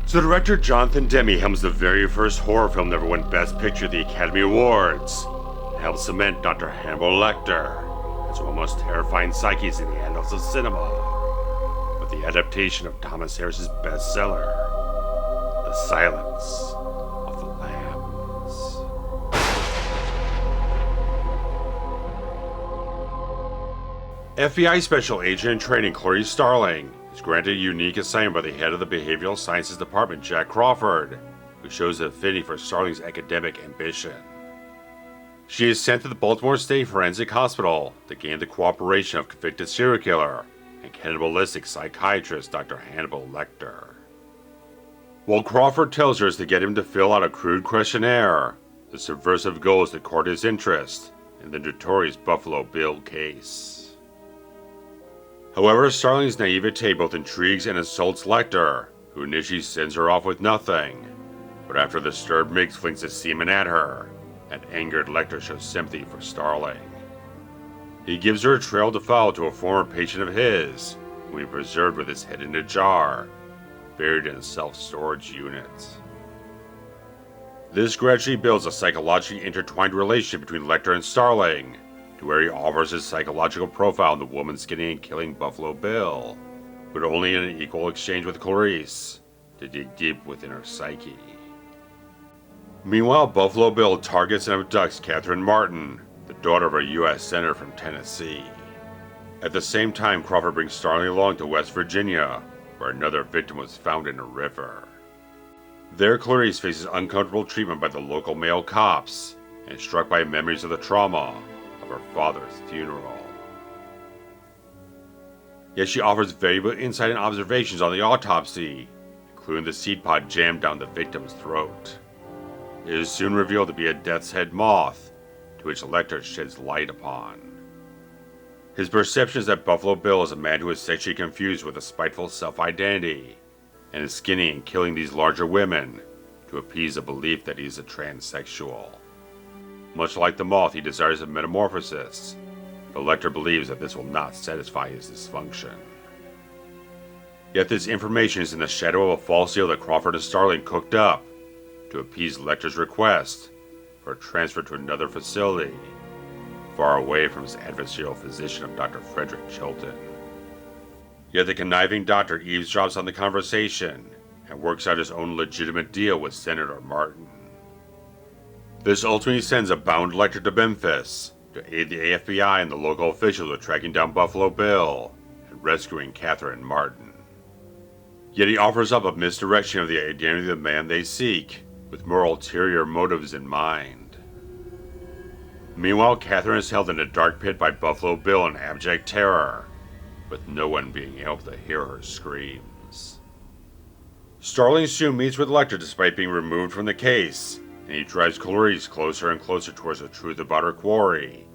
So director Jonathan Demme helms the very first horror film that ever won Best Picture at the Academy Awards, and helped cement Dr. Hannibal Lecter as one of the most terrifying psyches in the annals of cinema, with the adaptation of Thomas Harris's bestseller, The Silence of the Lambs. FBI Special Agent in Training Clarice Starling is granted a unique assignment by the head of the Behavioral Sciences Department, Jack Crawford, who shows an affinity for Starling's academic ambition. She is sent to the Baltimore State Forensic Hospital to gain the cooperation of convicted serial killer and cannibalistic psychiatrist Dr. Hannibal Lecter. While Crawford tells her to get him to fill out a crude questionnaire, the subversive goal is to court his interest in the notorious Buffalo Bill case. However, Starling's naivete both intrigues and insults Lecter, who initially sends her off with nothing, but after the disturbed Miggs flings his semen at her, an angered Lecter shows sympathy for Starling. He gives her a trail to follow to a former patient of his, whom he preserved with his head in a jar, buried in a self-storage unit. This gradually builds a psychologically intertwined relationship between Lecter and Starling, to where he offers his psychological profile on the woman skinning and killing Buffalo Bill, but only in an equal exchange with Clarice, to dig deep within her psyche. Meanwhile, Buffalo Bill targets and abducts Catherine Martin, the daughter of a U.S. Senator from Tennessee. At the same time, Crawford brings Starling along to West Virginia, where another victim was found in a river. There, Clarice faces uncomfortable treatment by the local male cops, and is struck by memories of the trauma of her father's funeral. Yet she offers valuable insight and observations on the autopsy, including the seed pod jammed down the victim's throat. It is soon revealed to be a death's head moth, to which Lecter sheds light upon. His perception is that Buffalo Bill is a man who is sexually confused with a spiteful self-identity, and is skinning and killing these larger women to appease the belief that he is a transsexual. Much like the moth, he desires a metamorphosis, but Lecter believes that this will not satisfy his dysfunction. Yet this information is in the shadow of a false deal that Crawford and Starling cooked up to appease Lecter's request for a transfer to another facility, far away from his adversarial physician of Dr. Frederick Chilton. Yet the conniving doctor eavesdrops on the conversation and works out his own legitimate deal with Senator Martin. This ultimately sends a bound Lecter to Memphis to aid the FBI and the local officials with tracking down Buffalo Bill and rescuing Catherine Martin. Yet he offers up a misdirection of the identity of the man they seek, with more ulterior motives in mind. Meanwhile, Catherine is held in a dark pit by Buffalo Bill in abject terror, with no one being able to hear her screams. Starling soon meets with Lecter despite being removed from the case, and he drives Clarice closer and closer towards the truth about her quarry.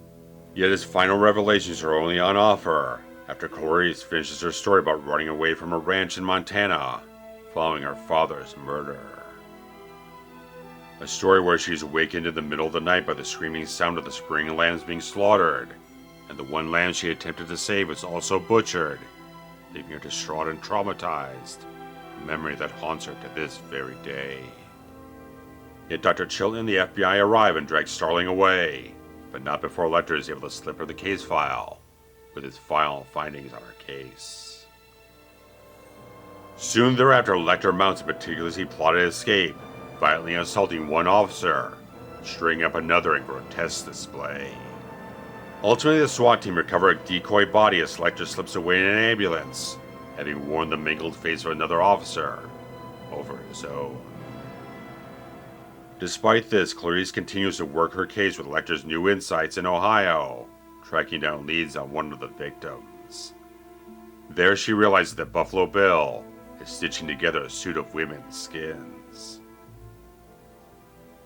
Yet his final revelations are only on offer after Clarice finishes her story about running away from a ranch in Montana following her father's murder. A story where she is awakened in the middle of the night by the screaming sound of the spring lambs being slaughtered, and the one lamb she attempted to save was also butchered, leaving her distraught and traumatized, a memory that haunts her to this very day. Yet Dr. Chilton and the FBI arrive and drag Starling away, but not before Lecter is able to slip her the case file, with his final findings on her case. Soon thereafter, Lecter mounts a meticulously plotted escape, violently assaulting one officer, stringing up another in grotesque display. Ultimately, the SWAT team recover a decoy body as Lecter slips away in an ambulance, having worn the mangled face of another officer over his own. Despite this, Clarice continues to work her case with Lecter's new insights in Ohio, tracking down leads on one of the victims. There she realizes that Buffalo Bill is stitching together a suit of women's skins.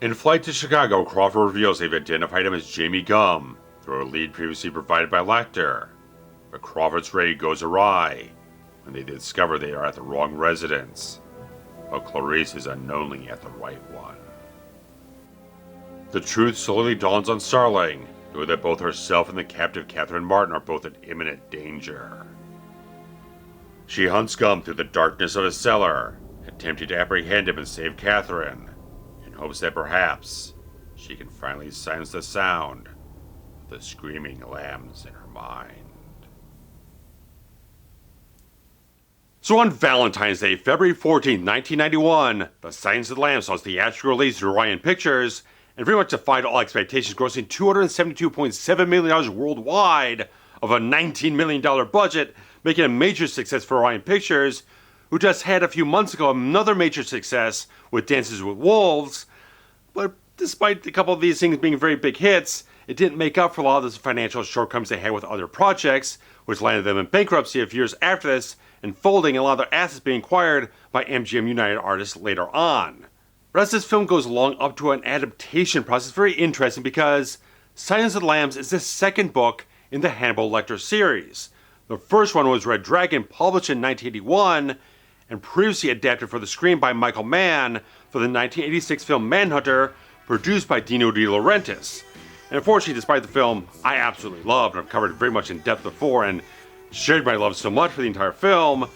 In flight to Chicago, Crawford reveals they've identified him as Jamie Gum through a lead previously provided by Lecter, but Crawford's raid goes awry when they discover they are at the wrong residence, while Clarice is unknowingly at the right one. The truth slowly dawns on Starling, knowing that both herself and the captive Catherine Martin are both in imminent danger. She hunts Gum through the darkness of a cellar and attempting to apprehend him and save Catherine, in hopes that perhaps she can finally silence the sound of the screaming lambs in her mind. So on Valentine's Day, February 14, 1991, The Silence of the Lambs saw its theatrical release through Orion Pictures, and pretty much defied all expectations, grossing $272.7 million worldwide of a $19 million budget, making a major success for Orion Pictures, who just had a few months ago another major success with Dances with Wolves. But despite a couple of these things being very big hits, it didn't make up for a lot of the financial shortcomings they had with other projects, which landed them in bankruptcy a few years after this, and folding a lot of their assets being acquired by MGM United Artists later on. But as this film goes along up to an adaptation process, it's very interesting because Silence of the Lambs is the second book in the Hannibal Lecter series. The first one was Red Dragon, published in 1981, and previously adapted for the screen by Michael Mann for the 1986 film Manhunter, produced by Dino De Laurentiis. And unfortunately, despite the film I absolutely loved, and I've covered it very much in depth before, and shared my love so much for the entire film,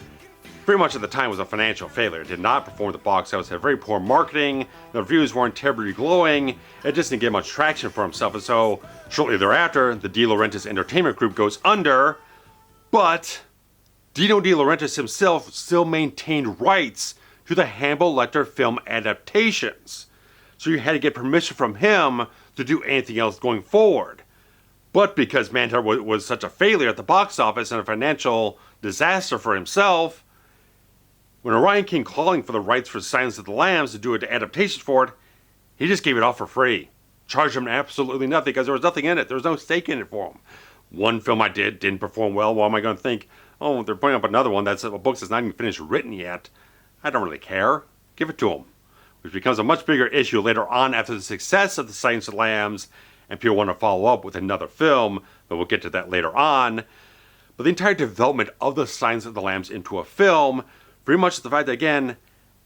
pretty much at the time was a financial failure. It did not perform at the box office, had very poor marketing, the reviews weren't terribly glowing, it just didn't get much traction for himself, and so shortly thereafter, the De Laurentiis Entertainment Group goes under, but Dino De Laurentiis himself still maintained rights to the Hannibal Lecter film adaptations. So you had to get permission from him to do anything else going forward. But because Manhunter was such a failure at the box office and a financial disaster for himself, when Orion came calling for the rights for Silence of the Lambs to do an adaptation for it, he just gave it off for free. Charged him absolutely nothing because there was nothing in it. There was no stake in it for him. One film I did didn't perform well. Why am I going to think, oh, they're putting up another one that's a book that's not even finished written yet? I don't really care. Give it to him. Which becomes a much bigger issue later on after the success of The Silence of the Lambs, and people want to follow up with another film, but we'll get to that later on. But the entire development of The Silence of the Lambs into a film, very much the fact that, again,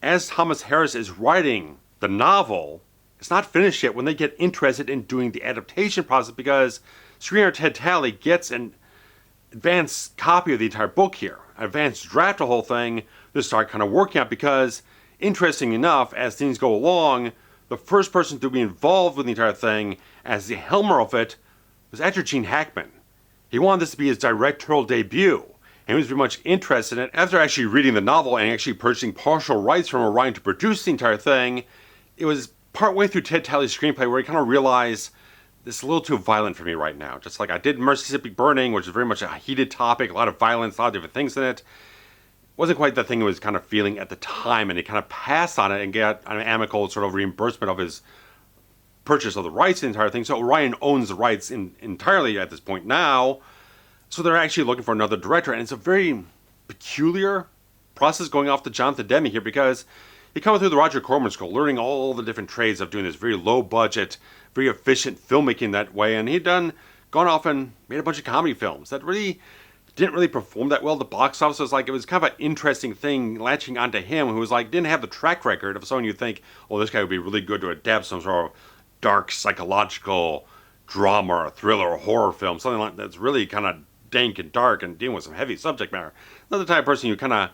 as Thomas Harris is writing the novel, it's not finished yet when they get interested in doing the adaptation process, because screenwriter Ted Talley gets an advanced copy of the entire book here, an advanced draft of the whole thing, to start kind of working out, because, interesting enough, as things go along, the first person to be involved with the entire thing as the helmer of it was actor Gene Hackman. He wanted this to be his directorial debut, and he was very much interested in it. After actually reading the novel and actually purchasing partial rights from Orion to produce the entire thing, it was partway through Ted Talley's screenplay where he kind of realized this is a little too violent for me right now. Just like I did Mississippi Burning, which is very much a heated topic, a lot of violence, a lot of different things in it. Wasn't quite the thing he was kind of feeling at the time, and he kind of passed on it and got an amicable sort of reimbursement of his purchase of the rights to the entire thing. So Orion owns the rights entirely at this point now. So they're actually looking for another director, and it's a very peculiar process going off to Jonathan Demme here, because he comes through the Roger Corman School, learning all the different trades of doing this very low budget, very efficient filmmaking that way, and he'd gone off and made a bunch of comedy films that really didn't really perform that well at the box office. It was kind of an interesting thing latching onto him, who was didn't have the track record of someone you'd think, oh, this guy would be really good to adapt some sort of dark psychological drama or thriller or horror film, something like that's really kind of dank and dark and dealing with some heavy subject matter. Not the type of person you kind of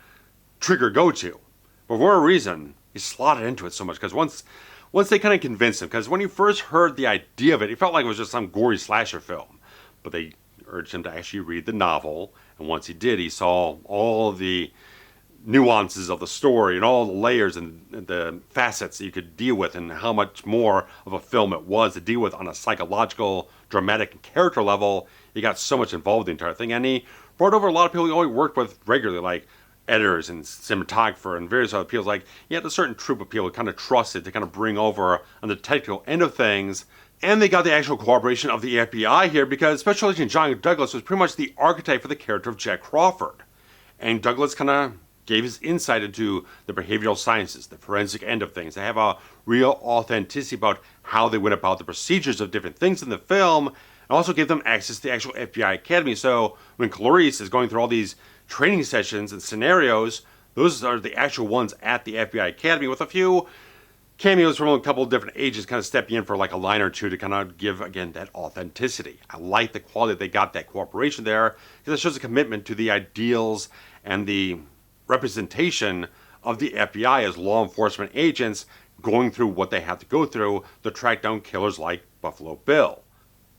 trigger go to. But for whatever reason, he slotted into it so much, because once they kind of convinced him, because when he first heard the idea of it, he felt like it was just some gory slasher film. But they urged him to actually read the novel, and once he did, he saw all the nuances of the story and all the layers and the facets that you could deal with, and how much more of a film it was to deal with on a psychological, dramatic, and character level. He got so much involved with the entire thing, and he brought over a lot of people he always worked with regularly, like editors and cinematographer and various other people. He had a certain troupe of people he kind of trusted to kind of bring over on the technical end of things. And they got the actual cooperation of the FBI here, because Special Agent John Douglas was pretty much the archetype for the character of Jack Crawford. And Douglas kind of gave his insight into the behavioral sciences, the forensic end of things. They have a real authenticity about how they went about the procedures of different things in the film, and also gave them access to the actual FBI Academy. So when Clarice is going through all these training sessions and scenarios, those are the actual ones at the FBI Academy, with a few cameos from a couple of different ages kind of stepping in for like a line or two to kind of give, again, that authenticity. I like the quality they got, that cooperation there, because it shows a commitment to the ideals and the representation of the FBI as law enforcement agents going through what they have to go through to track down killers like Buffalo Bill.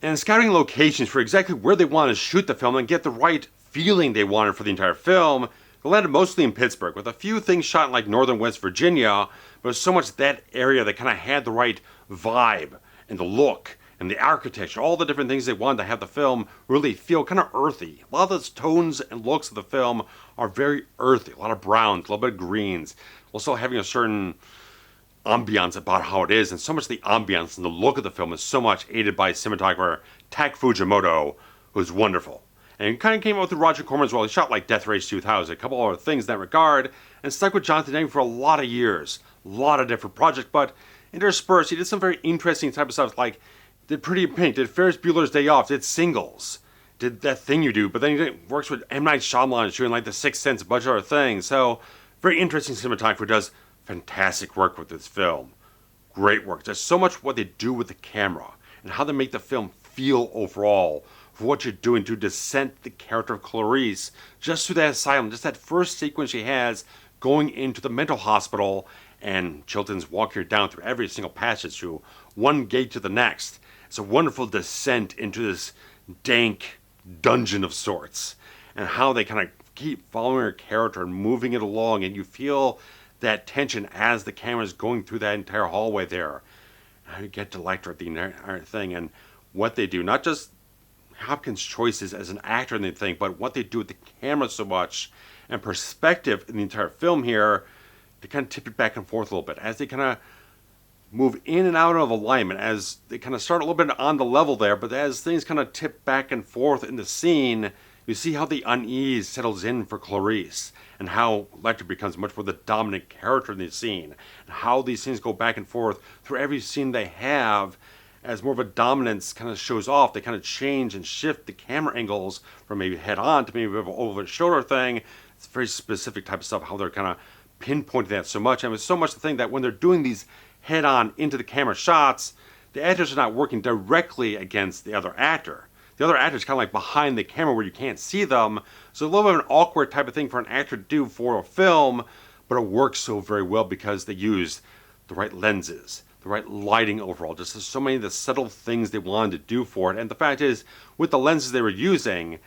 And scouting locations for exactly where they want to shoot the film and get the right feeling they wanted for the entire film, they landed mostly in Pittsburgh, with a few things shot in like northern West Virginia, but so much that area that kind of had the right vibe and the look and the architecture, all the different things they wanted to have the film really feel kind of earthy. A lot of those tones and looks of the film are very earthy, a lot of browns, a little bit of greens, also having a certain ambiance about how it is, and so much of the ambiance and the look of the film is so much aided by cinematographer Tak Fujimoto, who's wonderful. And it kind of came out with Roger Corman as well. He shot like Death Race 2000, a couple other things in that regard, and stuck with Jonathan Demme for a lot of years, a lot of different projects, but interspersed, he did some very interesting type of stuff, like did Pretty in Pink, did Ferris Bueller's Day Off, did Singles, did That Thing You Do, but then he works with M. Night Shyamalan doing like The Sixth Sense, a bunch of other things. So, very interesting cinematographer who does fantastic work with this film. Great work. There's so much what they do with the camera and how they make the film feel overall for what you're doing to descent the character of Clarice just through that asylum, just that first sequence she has going into the mental hospital, and Chilton's walking her down through every single passage through one gate to the next. It's a wonderful descent into this dank dungeon of sorts, and how they kind of keep following her character and moving it along, and you feel that tension as the camera's going through that entire hallway there. How you get to Lecter at the entire thing, and what they do, not just Hopkins' choices as an actor in the thing, but what they do with the camera so much, and perspective in the entire film here, they kind of tip it back and forth a little bit, as they kind of move in and out of alignment, as they kind of start a little bit on the level there, but as things kind of tip back and forth in the scene, you see how the unease settles in for Clarice, and how Lecter becomes much more the dominant character in the scene, and how these scenes go back and forth through every scene they have, as more of a dominance kind of shows off. They kind of change and shift the camera angles from maybe head on to maybe over the shoulder thing. It's a very specific type of stuff, how they're kind of pinpointing that so much. And it's so much the thing that when they're doing these head on into the camera shots, the actors are not working directly against the other actor. The other actor is kind of like behind the camera where you can't see them. So a little bit of an awkward type of thing for an actor to do for a film, but it works so very well because they use the right lenses, the right lighting overall. Just there's so many of the subtle things they wanted to do for it. And the fact is, with the lenses they were using,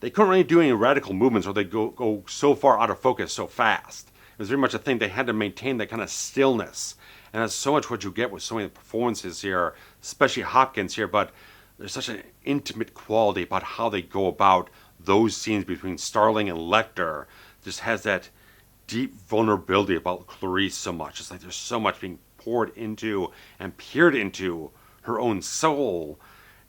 they couldn't really do any radical movements, or they go so far out of focus so fast. It was very much a thing they had to maintain that kind of stillness. And that's so much what you get with so many performances here, especially Hopkins here, but there's such an intimate quality about how they go about those scenes between Starling and Lecter. Just has that deep vulnerability about Clarice so much. It's like there's so much being poured into and peered into her own soul.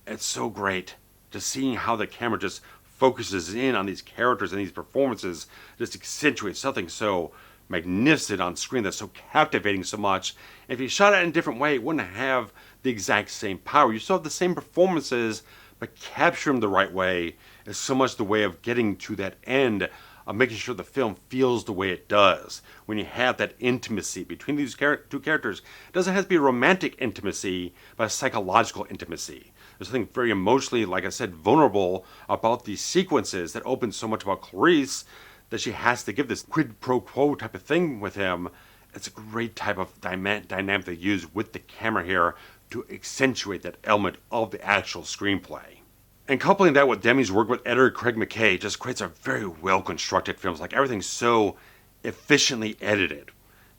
It's so great just seeing how the camera just focuses in on these characters and these performances, just accentuates something so magnificent on screen that's so captivating so much. And if you shot it in a different way, it wouldn't have the exact same power. You still have the same performances, but capture them the right way is so much the way of getting to that end of making sure the film feels the way it does. When you have that intimacy between these two characters, it doesn't have to be a romantic intimacy, but a psychological intimacy. There's something very emotionally, like I said, vulnerable about these sequences that open so much about Clarice that she has to give this quid pro quo type of thing with him. It's a great type of dynamic they use with the camera here to accentuate that element of the actual screenplay. And coupling that with Demme's work with editor Craig McKay just creates a very well-constructed film. It's like everything's so efficiently edited.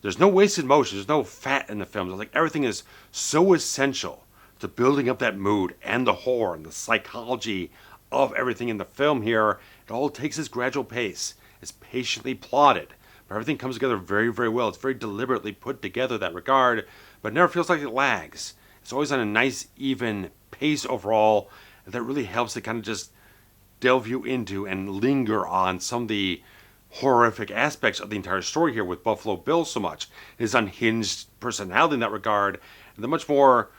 There's no wasted motion. There's no fat in the film. It's like everything is so essential to building up that mood and the horror and the psychology of everything in the film here. It all takes its gradual pace. It's patiently plotted. But everything comes together very, very well. It's very deliberately put together in that regard, but it never feels like it lags. It's always on a nice, even pace overall. That really helps to kind of just delve you into and linger on some of the horrific aspects of the entire story here with Buffalo Bill so much. His unhinged personality in that regard, and the much more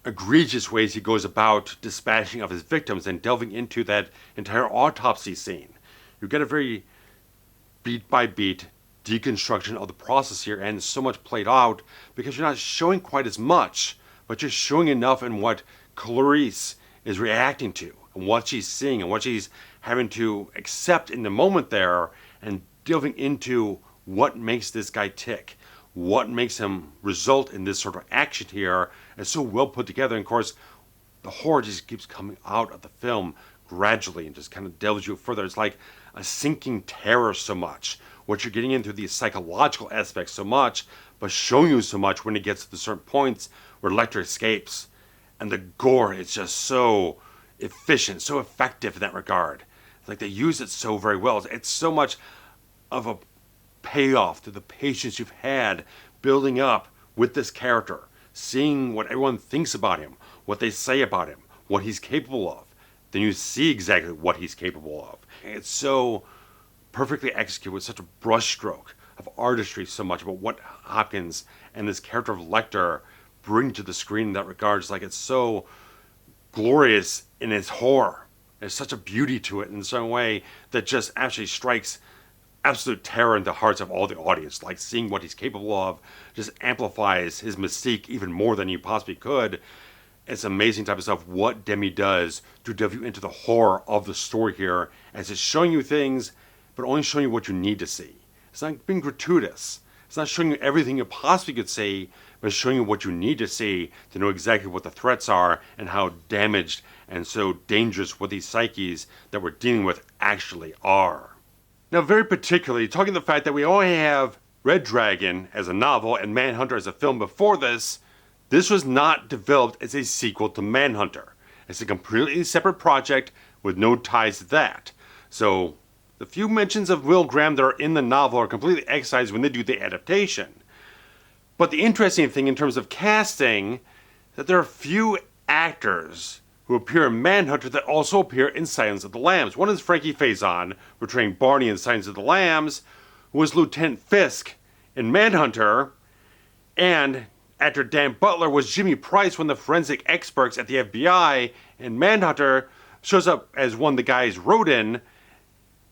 egregious ways he goes about dispatching of his victims and delving into that entire autopsy scene. You get a very beat by beat deconstruction of the process here, and so much played out because you're not showing quite as much, but you're showing enough in what Clarice is reacting to and what she's seeing and what she's having to accept in the moment there, and delving into what makes this guy tick, what makes him result in this sort of action here. It's so well put together. And of course, the horror just keeps coming out of the film gradually and just kind of delves you further. It's like a sinking terror so much. What you're getting into these psychological aspects so much, but showing you so much when it gets to the certain points where Lecter escapes. And the gore is just so efficient, so effective in that regard. It's like they use it so very well. It's so much of a payoff to the patience you've had building up with this character, seeing what everyone thinks about him, what they say about him, what he's capable of. Then you see exactly what he's capable of. It's so perfectly executed with such a brushstroke of artistry so much about what Hopkins and this character of Lecter bring to the screen in that regard. It's like it's so glorious in its horror. There's such a beauty to it in some way that just actually strikes absolute terror in the hearts of all the audience. Like seeing what he's capable of just amplifies his mystique even more than you possibly could. It's amazing type of stuff what Demme does to delve you into the horror of the story here, as it's showing you things, but only showing you what you need to see. It's not being gratuitous. It's not showing you everything you possibly could see, but it's showing you what you need to see to know exactly what the threats are and how damaged and so dangerous what these psyches that we're dealing with actually are. Now, very particularly, talking the fact that we only have Red Dragon as a novel and Manhunter as a film before this, this was not developed as a sequel to Manhunter. It's a completely separate project with no ties to that. So, the few mentions of Will Graham that are in the novel are completely excised when they do the adaptation. But the interesting thing in terms of casting, that there are few actors who appear in Manhunter that also appear in Silence of the Lambs. One is Frankie Faison, portraying Barney in Silence of the Lambs, who was Lieutenant Fisk in Manhunter, and actor Dan Butler was Jimmy Price, one of the forensic experts at the FBI in Manhunter, shows up as one of the guys Rodin,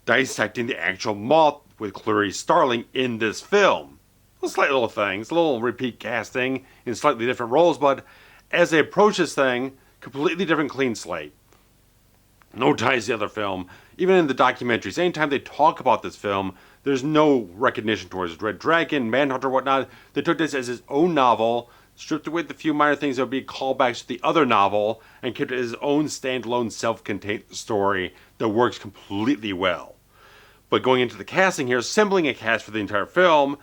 dissecting the actual moth with Clarice Starling in this film. Slight little things, a little repeat casting in slightly different roles, but as they approach this thing, completely different clean slate. No ties to the other film. Even in the documentaries, anytime they talk about this film, there's no recognition towards Red Dragon, Manhunter, whatnot. They took this as his own novel, stripped away the few minor things that would be callbacks to the other novel, and kept it his own standalone, self-contained story that works completely well. But going into the casting here, assembling a cast for the entire film,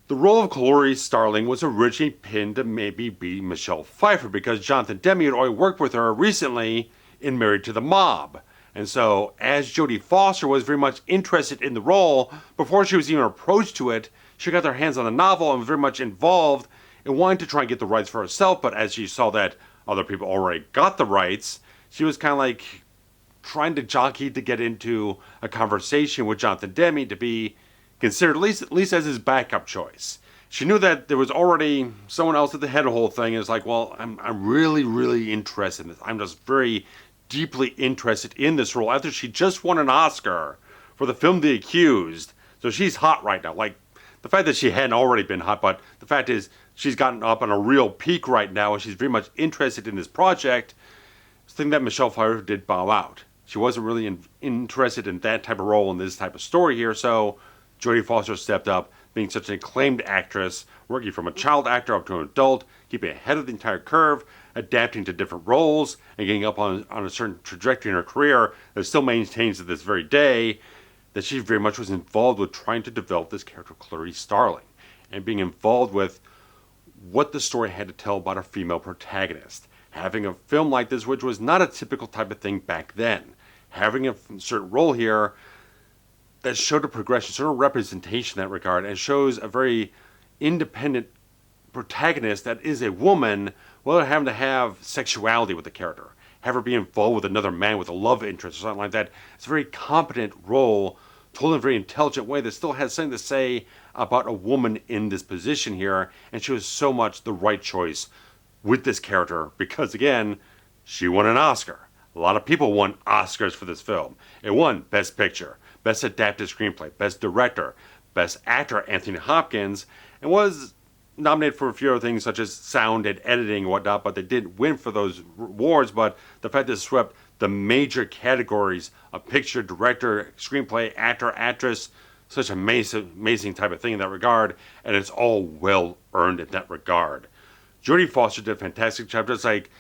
the role of Clarice Starling was originally pinned to maybe be Michelle Pfeiffer because Jonathan Demme had already worked with her recently in Married to the Mob. And so, as Jodie Foster was very much interested in the role, before she was even approached to it, she got her hands on the novel and was very much involved in wanting to try and get the rights for herself, but as she saw that other people already got the rights, she was kind of like trying to jockey to get into a conversation with Jonathan Demme to be considered at least as his backup choice. She knew that there was already someone else at the head of the whole thing, and it's like, well, I'm really, really interested in this. I'm just very deeply interested in this role after she just won an Oscar for the film The Accused. So she's hot right now. Like, the fact that she hadn't already been hot, but the fact is she's gotten up on a real peak right now, and she's very much interested in this project. It's the thing that Michelle Pfeiffer did bow out. She wasn't really interested in that type of role in this type of story here, so Jodie Foster stepped up, being such an acclaimed actress, working from a child actor up to an adult, keeping ahead of the entire curve, adapting to different roles, and getting up on a certain trajectory in her career that still maintains to this very day, that she very much was involved with trying to develop this character, Clarice Starling, and being involved with what the story had to tell about a female protagonist. Having a film like this, which was not a typical type of thing back then. Having a certain role here that showed a progression, sort of representation in that regard, and shows a very independent protagonist that is a woman without having to have sexuality with the character. Have her be involved with another man with a love interest or something like that. It's a very competent role, told in a very intelligent way that still has something to say about a woman in this position here, and she was so much the right choice with this character because, again, she won an Oscar. A lot of people won Oscars for this film. It won Best Picture, Best Adapted Screenplay, Best Director, Best Actor Anthony Hopkins, and was nominated for a few other things such as sound and editing and whatnot, but they didn't win for those awards. But the fact that it swept the major categories of picture, director, screenplay, actor, actress, such an amazing type of thing in that regard, and it's all well earned in that regard. Jodie Foster did a fantastic job, just like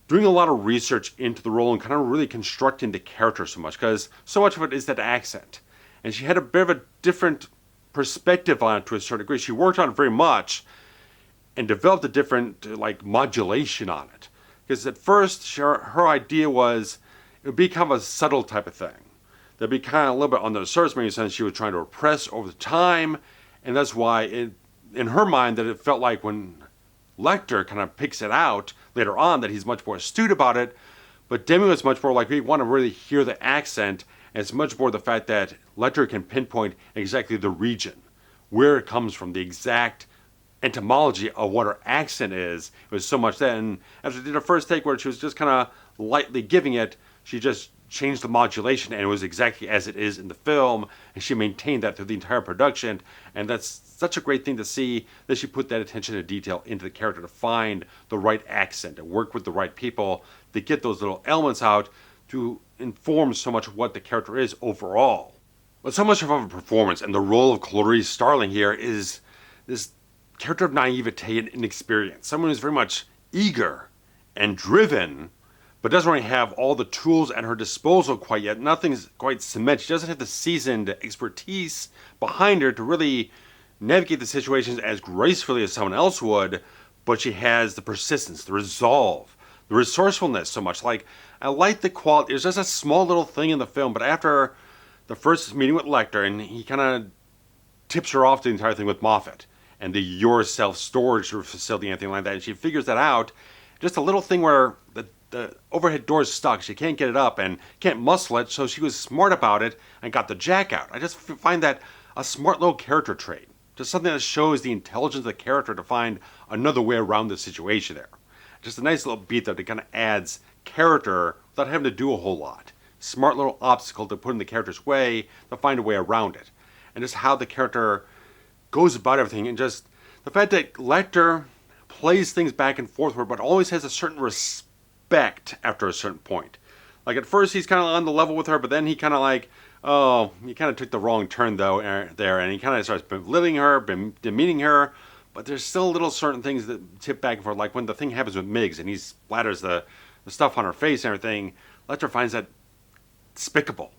doing a lot of research into the role and kind of really constructing the character so much, because so much of it is that accent. And she had a bit of a different perspective on it to a certain degree. She worked on it very much and developed a different modulation on it. Because at first, her idea was it would be kind of a subtle type of thing. That'd be kind of a little bit on the surface, maybe sense she was trying to repress over the time, and that's why in her mind that it felt like when Lecter kind of picks it out later on that he's much more astute about it, but Demme was much more like we want to really hear the accent, and it's much more the fact that Lecter can pinpoint exactly the region, where it comes from, the exact etymology of what her accent is. It was so much that, and after she did her first take where she was just kind of lightly giving it, she just changed the modulation and it was exactly as it is in the film, and she maintained that through the entire production. And that's such a great thing to see, that she put that attention to detail into the character to find the right accent and work with the right people to get those little elements out to inform so much of what the character is overall. But so much of a performance and the role of Clarice Starling here is this character of naivete and inexperience, someone who's very much eager and driven, but doesn't really have all the tools at her disposal quite yet. Nothing's quite cemented. She doesn't have the seasoned expertise behind her to really navigate the situations as gracefully as someone else would, but she has the persistence, the resolve, the resourcefulness so much. Like, I like the quality. There's just a small little thing in the film, but after the first meeting with Lecter, and he kind of tips her off the entire thing with Moffat and the Your Self storage facility and anything like that, and she figures that out. Just a little thing where the overhead door is stuck. She can't get it up and can't muscle it, so she was smart about it and got the jack out. I just find that a smart little character trait. Just something that shows the intelligence of the character to find another way around the situation there. Just a nice little beat that kind of adds character without having to do a whole lot. Smart little obstacle to put in the character's way to find a way around it. And just how the character goes about everything, and just the fact that Lecter plays things back and forth, but always has a certain respect after a certain point. Like at first he's kind of on the level with her, but then he kind of like, oh, he kind of took the wrong turn though there, and he kind of starts belittling her, demeaning her, but there's still little certain things that tip back and forth, like when the thing happens with Miggs and he splatters the stuff on her face and everything. Lecter finds that despicable.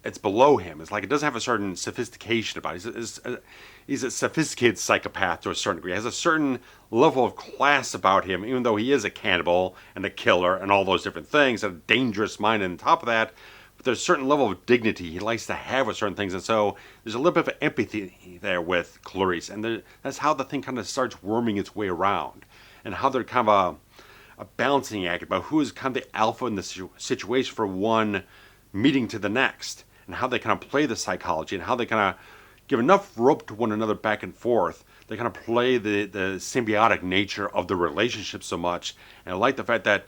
It's below him. It's like it doesn't have a certain sophistication about it. He's a sophisticated psychopath to a certain degree. He has a certain level of class about him, even though he is a cannibal and a killer and all those different things, and a dangerous mind on top of that. But there's a certain level of dignity he likes to have with certain things, and so there's a little bit of empathy there with Clarice, and that's how the thing kind of starts worming its way around, and how they're kind of a balancing act about who is kind of the alpha in the situation for one meeting to the next, and how they kind of play the psychology, and how they kind of give enough rope to one another back and forth. They kind of play the symbiotic nature of the relationship so much. And I like the fact that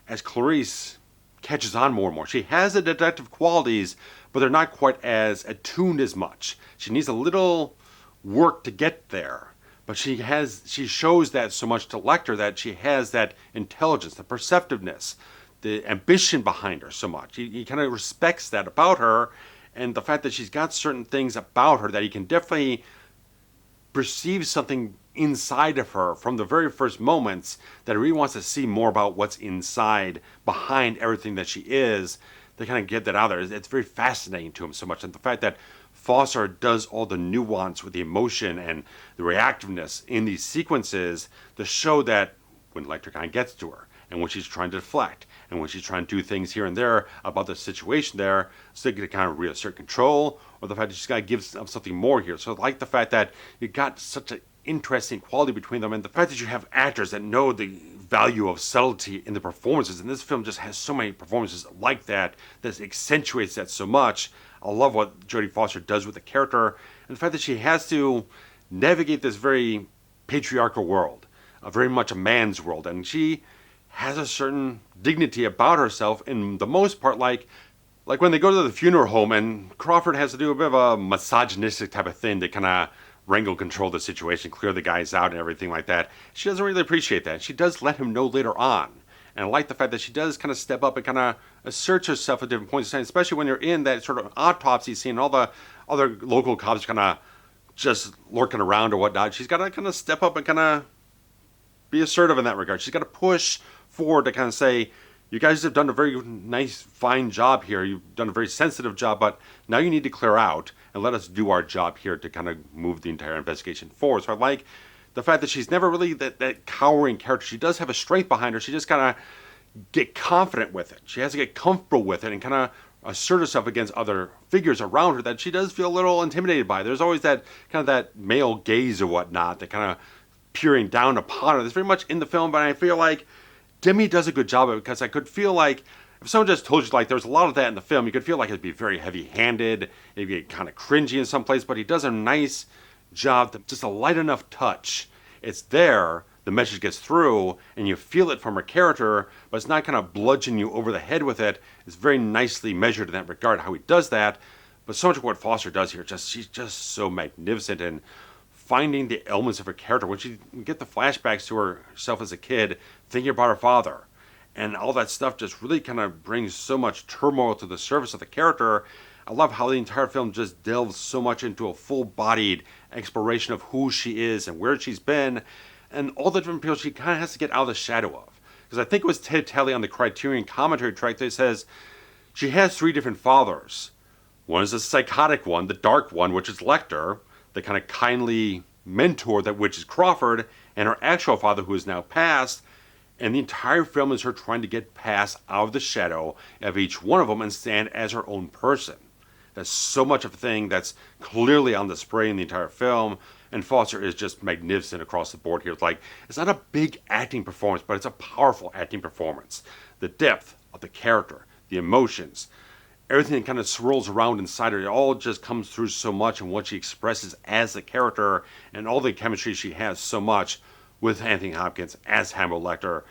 as Clarice catches on more and more, she has the detective qualities, but they're not quite as attuned as much. She needs a little work to get there. But she shows that so much to Lecter, that she has that intelligence, the perceptiveness, the ambition behind her so much. He kind of respects that about her, and the fact that she's got certain things about her that he can definitely perceive something inside of her from the very first moments, that he really wants to see more about what's inside, behind everything that she is. They kind of get that out there. It's very fascinating to him so much. And the fact that Foster does all the nuance with the emotion and the reactiveness in these sequences to show that when Lecter kind of gets to her, and when she's trying to deflect, and when she's trying to do things here and there about the situation there, so they can kind of reassert control, or the fact that she's got to give something more here. So I like the fact that you got such an interesting quality between them, and the fact that you have actors that know the value of subtlety in the performances, and this film just has so many performances like that accentuates that so much. I love what Jodie Foster does with the character, and the fact that she has to navigate this very patriarchal world, very much a man's world, and she has a certain dignity about herself in the most part, like when they go to the funeral home and Crawford has to do a bit of a misogynistic type of thing to kind of wrangle, control the situation, clear the guys out and everything like that. She doesn't really appreciate that. She does let him know later on. And I like the fact that she does kind of step up and kind of assert herself at different points in time, especially when you're in that sort of autopsy scene and all the other local cops kind of just lurking around or whatnot. She's got to kind of step up and kind of be assertive in that regard. She's got to push forward to kind of say, you guys have done a very nice, fine job here. You've done a very sensitive job, but now you need to clear out and let us do our job here to kind of move the entire investigation forward. So I like the fact that she's never really that cowering character. She does have a strength behind her. She just kind of get confident with it. She has to get comfortable with it and kind of assert herself against other figures around her that she does feel a little intimidated by. There's always that kind of that male gaze or whatnot that kind of peering down upon her. That's very much in the film, but I feel like Demme does a good job of it, because I could feel like if someone just told you like there's a lot of that in the film, you could feel like it'd be very heavy-handed, it'd be kind of cringy in some place, but he does a nice job, just a light enough touch. It's there, the message gets through, and you feel it from her character, but it's not kind of bludgeoning you over the head with it. It's very nicely measured in that regard, how he does that. But so much of what Foster does here, she's just so magnificent in finding the elements of her character. When you get the flashbacks to herself as a kid, thinking about her father, and all that stuff just really kind of brings so much turmoil to the surface of the character. I love how the entire film just delves so much into a full-bodied exploration of who she is and where she's been, and all the different people she kind of has to get out of the shadow of. Because I think it was Ted Talley on the Criterion commentary track that says she has 3 different fathers. One is the psychotic one, the dark one, which is Lecter, the kind of kindly mentor that which is Crawford, and her actual father, who is now passed. And the entire film is her trying to get past out of the shadow of each one of them and stand as her own person. That's so much of a thing that's clearly on display in the entire film. And Foster is just magnificent across the board here. It's not a big acting performance, but it's a powerful acting performance. The depth of the character, the emotions, everything that kind of swirls around inside her, it all just comes through so much in what she expresses as the character, and all the chemistry she has so much with Anthony Hopkins as Hannibal Lecter.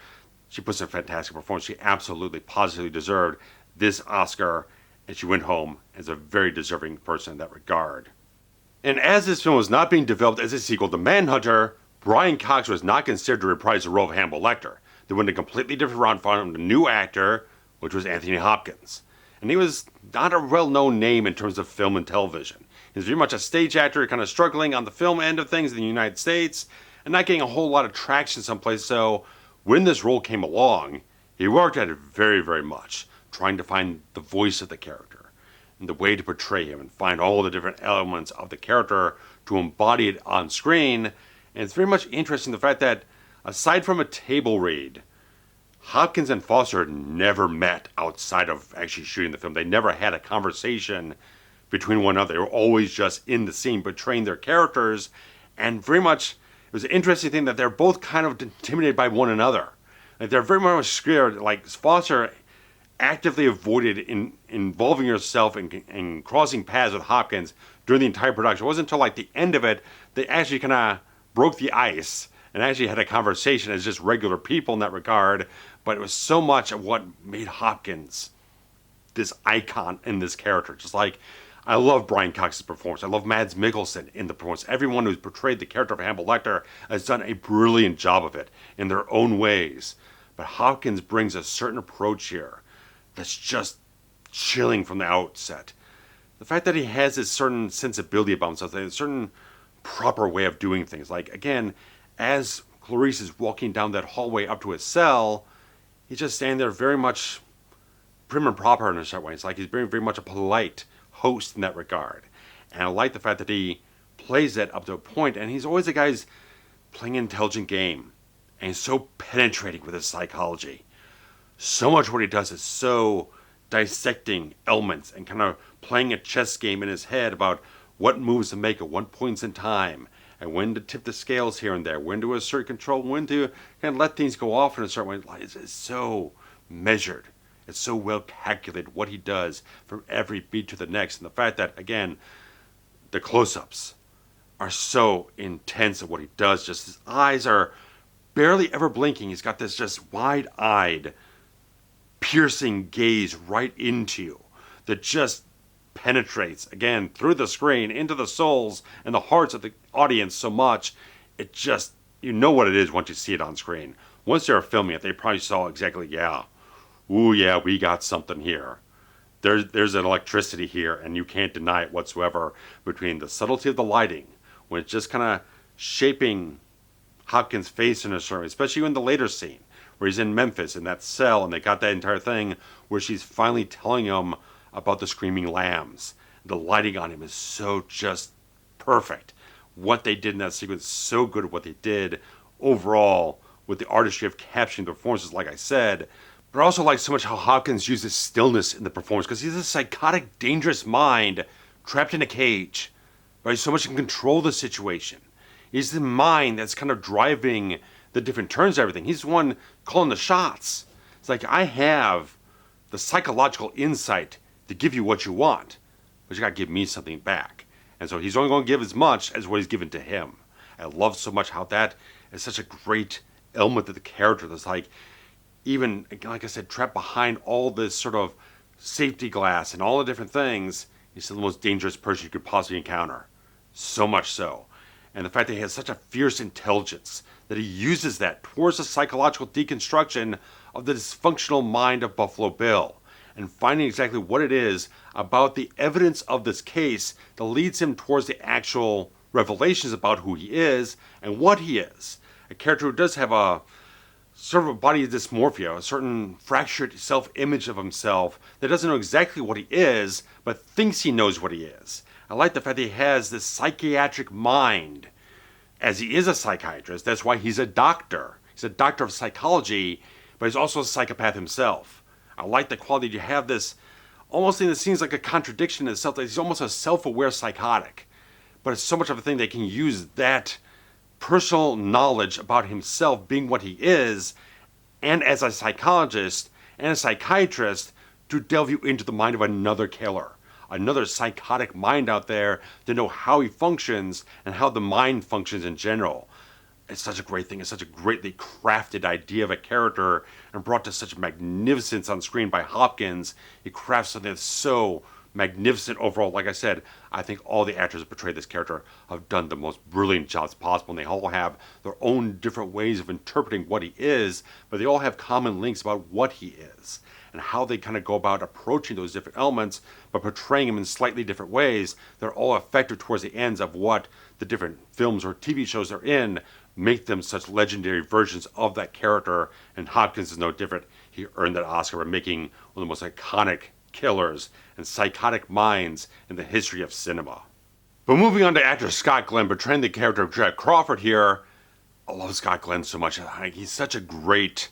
She puts in a fantastic performance. She absolutely, positively deserved this Oscar, and she went home as a very deserving person in that regard. And as this film was not being developed as a sequel to Manhunter, Brian Cox was not considered to reprise the role of Hannibal Lecter. They went a completely different route, found a new actor, which was Anthony Hopkins. And he was not a well-known name in terms of film and television. He was very much a stage actor, kind of struggling on the film end of things in the United States, and not getting a whole lot of traction someplace. So when this role came along, he worked at it very, very much, trying to find the voice of the character and the way to portray him and find all the different elements of the character to embody it on screen. And it's very much interesting the fact that, aside from a table read, Hopkins and Foster never met outside of actually shooting the film. They never had a conversation between one another. They were always just in the scene portraying their characters, and very much it was an interesting thing that they're both kind of intimidated by one another. Like they're very much scared. Like Foster actively avoided involving herself in crossing paths with Hopkins during the entire production. It wasn't until like the end of it they actually kind of broke the ice and actually had a conversation as just regular people in that regard. But it was so much of what made Hopkins this icon in this character. Just like, I love Brian Cox's performance. I love Mads Mikkelsen in the performance. Everyone who's portrayed the character of Hannibal Lecter has done a brilliant job of it in their own ways. But Hopkins brings a certain approach here that's just chilling from the outset. The fact that he has this certain sensibility about himself, a certain proper way of doing things. Like, again, as Clarice is walking down that hallway up to his cell, he's just standing there very much prim and proper in a certain way. It's like he's very, very much a polite host in that regard. And I like the fact that he plays that up to a point, and he's always the guy who's playing an intelligent game. And he's so penetrating with his psychology. So much what he does is so dissecting elements and kind of playing a chess game in his head about what moves to make at what points in time, and when to tip the scales here and there, when to assert control, when to kind of let things go off in a certain way. It's so measured. It's so well calculated what he does from every beat to the next. And the fact that, again, the close-ups are so intense at what he does. Just his eyes are barely ever blinking. He's got this just wide-eyed, piercing gaze right into you that just penetrates, again, through the screen, into the souls and the hearts of the audience so much. It just, you know what it is once you see it on screen. once they were filming it, they probably saw exactly, yeah, ooh, yeah, we got something here. There's an electricity here, and you can't deny it whatsoever between the subtlety of the lighting, when it's just kind of shaping Hopkins' face in a certain way, especially in the later scene, where he's in Memphis in that cell, and they got that entire thing where she's finally telling him about the screaming lambs. The lighting on him is so just perfect. What they did in that sequence is so good at what they did overall with the artistry of capturing the performances, like I said. But I also like so much how Hopkins uses stillness in the performance, because he's a psychotic, dangerous mind trapped in a cage, but he's so much in control of the situation. He's the mind that's kind of driving the different turns of everything. He's the one calling the shots. It's like, I have the psychological insight to give you what you want, but you gotta give me something back. And so he's only going to give as much as what he's given to him. I love so much how that is such a great element of the character that's like, even, like I said, trapped behind all this sort of safety glass and all the different things, he's still the most dangerous person you could possibly encounter. So much so. And the fact that he has such a fierce intelligence, that he uses that towards the psychological deconstruction of the dysfunctional mind of Buffalo Bill, and finding exactly what it is about the evidence of this case that leads him towards the actual revelations about who he is and what he is. A character who does have a sort of a body dysmorphia, a certain fractured self-image of himself that doesn't know exactly what he is, but thinks he knows what he is. I like the fact that he has this psychiatric mind, as he is a psychiatrist. That's why he's a doctor. He's a doctor of psychology, but he's also a psychopath himself. I like the quality you have this, almost thing that seems like a contradiction in itself, that he's almost a self-aware psychotic. But it's so much of a thing they can use that personal knowledge about himself being what he is, and as a psychologist and a psychiatrist, to delve you into the mind of another killer, another psychotic mind out there, to know how he functions and how the mind functions in general. It's such a great thing. It's such a greatly crafted idea of a character, and brought to such magnificence on screen by Hopkins. He crafts something that's so magnificent overall. Like I said, I think all the actors that portray this character have done the most brilliant jobs possible, and they all have their own different ways of interpreting what he is, but they all have common links about what he is, and how they kind of go about approaching those different elements, but portraying him in slightly different ways. They're all effective towards the ends of what the different films or TV shows they're in make them such legendary versions of that character, and Hopkins is no different. He earned that Oscar by making one of the most iconic killers and psychotic minds in the history of cinema. But moving on to actor Scott Glenn portraying the character of Jack Crawford here, I love Scott Glenn so much. He's such a great,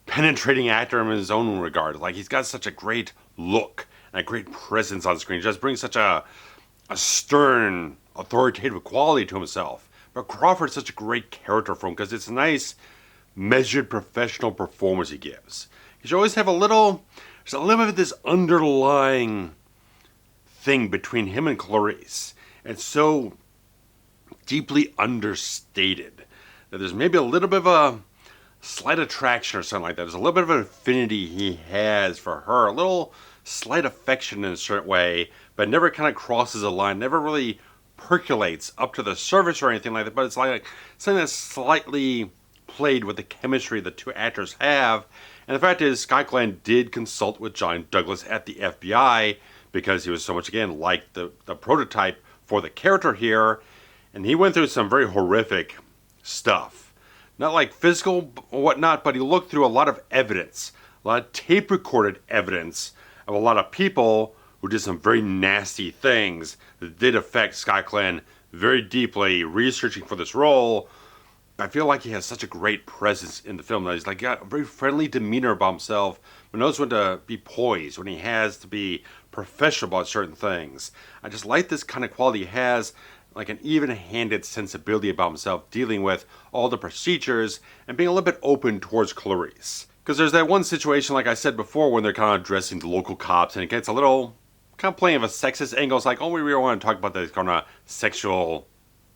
penetrating actor in his own regard. Like, he's got such a great look and a great presence on screen. He just brings such a stern, authoritative quality to himself. But Crawford's such a great character for him, because it's a nice, measured, professional performance he gives. You should always have there's a little bit of this underlying thing between him and Clarice. It's so deeply understated that there's maybe a little bit of a slight attraction or something like that. There's a little bit of an affinity he has for her, a little slight affection in a certain way, but never kind of crosses a line, never really percolates up to the surface or anything like that. But it's like something that's slightly played with the chemistry the two actors have. And the fact is, Scott Glenn did consult with John Douglas at the FBI, because he was so much, again, like the prototype for the character here. And he went through some very horrific stuff. Not like physical or whatnot, but he looked through a lot of evidence, a lot of tape-recorded evidence of a lot of people who did some very nasty things that did affect Scott Glenn very deeply, researching for this role. I feel like he has such a great presence in the film. That he's like got a very friendly demeanor about himself, but knows when to be poised, when he has to be professional about certain things. I just like this kind of quality. He has like an even-handed sensibility about himself, dealing with all the procedures and being a little bit open towards Clarice. Because there's that one situation, like I said before, when they're kind of addressing the local cops, and it gets a little kind of playing of a sexist angle. It's like, oh, we really want to talk about the kind of sexual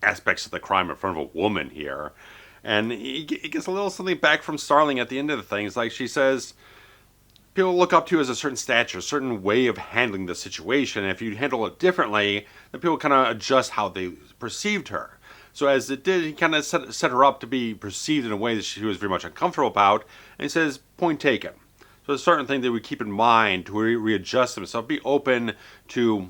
aspects of the crime in front of a woman here. And he gets a little something back from Starling at the end of the thing. It's like she says, people look up to you as a certain stature, a certain way of handling the situation. And if you handle it differently, then people kind of adjust how they perceived her. So as it did, he kind of set her up to be perceived in a way that she was very much uncomfortable about. And he says, point taken. So there's certain things that we keep in mind to readjust himself, be open to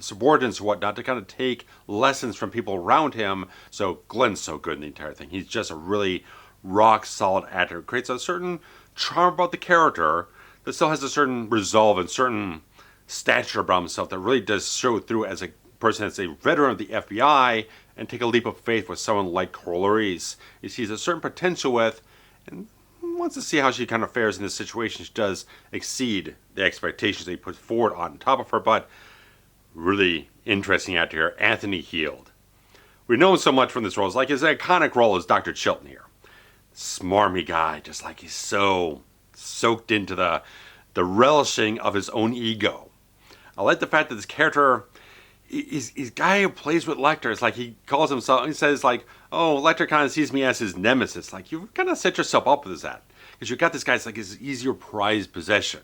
subordinates and whatnot, to kind of take lessons from people around him. So Glenn's so good in the entire thing. He's just a really rock solid actor. It creates a certain charm about the character that still has a certain resolve and certain stature about himself that really does show through as a person that's a veteran of the FBI and take a leap of faith with someone like Coral Reese. He sees a certain potential with, and wants to see how she kind of fares in this situation. She does exceed the expectations that he puts forward on top of her, but really interesting actor here, Anthony Heald. We know him so much from this role. It's like his iconic role as Dr. Chilton here. Smarmy guy, just like he's so soaked into the relishing of his own ego. I like the fact that this character, he's guy who plays with Lecter. It's like he calls himself, he says like, oh, Lecter kind of sees me as his nemesis. Like, you've kind of set yourself up with that. Because you've got this guy, it's like he's your prized possession.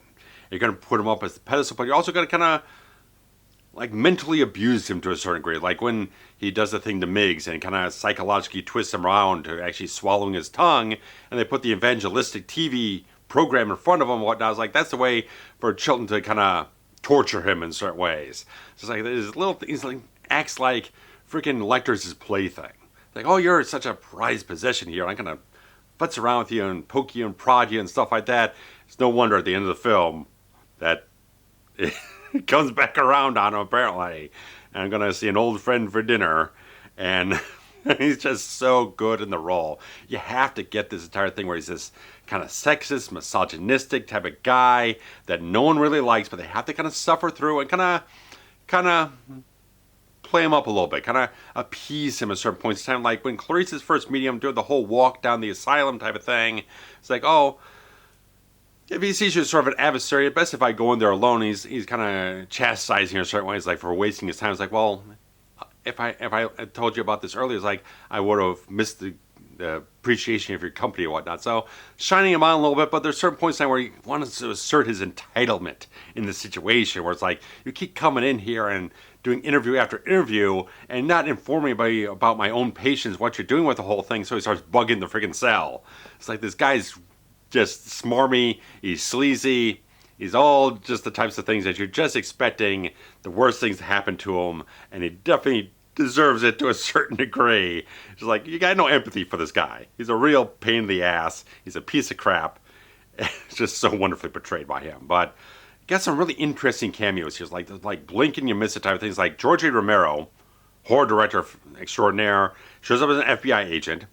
You're going to put him up as the pedestal, but you're also going to kind of like mentally abuse him to a certain degree. Like when he does the thing to Miggs and kind of psychologically twists him around to actually swallowing his tongue, and they put the evangelistic TV program in front of him and whatnot. I was like, that's the way for Chilton to kind of torture him in certain ways. It's like there's little things, like acts like freaking Lecter's his plaything. Like, oh, you're such a prized possession here. I'm gonna futz around with you and poke you and prod you and stuff like that. It's no wonder at the end of the film that it comes back around on him apparently. And I'm gonna see an old friend for dinner, and he's just so good in the role. You have to get this entire thing where he's this kind of sexist, misogynistic type of guy that no one really likes, but they have to kind of suffer through and kind of play him up a little bit, kind of appease him at certain points in time. Like when Clarice's first meeting him doing the whole walk down the asylum type of thing, it's like, oh, if he sees you as sort of an adversary, at best if I go in there alone, he's kind of chastising her in certain ways, like for wasting his time. It's like, well, if I told you about this earlier, it's like I would have missed the appreciation of your company and whatnot. So shining him on a little bit, but there's certain points in time where he wants to assert his entitlement in the situation, where it's like, you keep coming in here and doing interview after interview and not informing me about my own patients, what you're doing with the whole thing. So he starts bugging the freaking cell. It's like, this guy's just smarmy, he's sleazy, he's all just the types of things that you're just expecting the worst things to happen to him, and he definitely deserves it to a certain degree. It's like, you got no empathy for this guy. He's a real pain in the ass. He's a piece of crap. It's just so wonderfully portrayed by him. But got some really interesting cameos here. Like blink and you miss it type of things. Like George A. Romero, horror director extraordinaire, shows up as an FBI agent,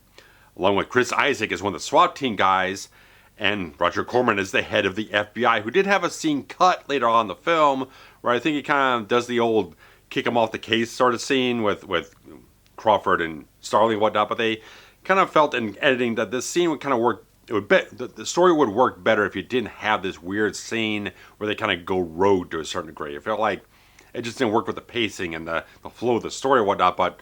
along with Chris Isaac as one of the SWAT team guys, and Roger Corman is the head of the FBI, who did have a scene cut later on in the film, where I think he kind of does the old kick him off the case sort of scene with Crawford and Starling and whatnot, but they kind of felt in editing that this scene would kind of work. It would the story would work better if you didn't have this weird scene where they kind of go rogue to a certain degree. It felt like it just didn't work with the pacing and the flow of the story and whatnot, but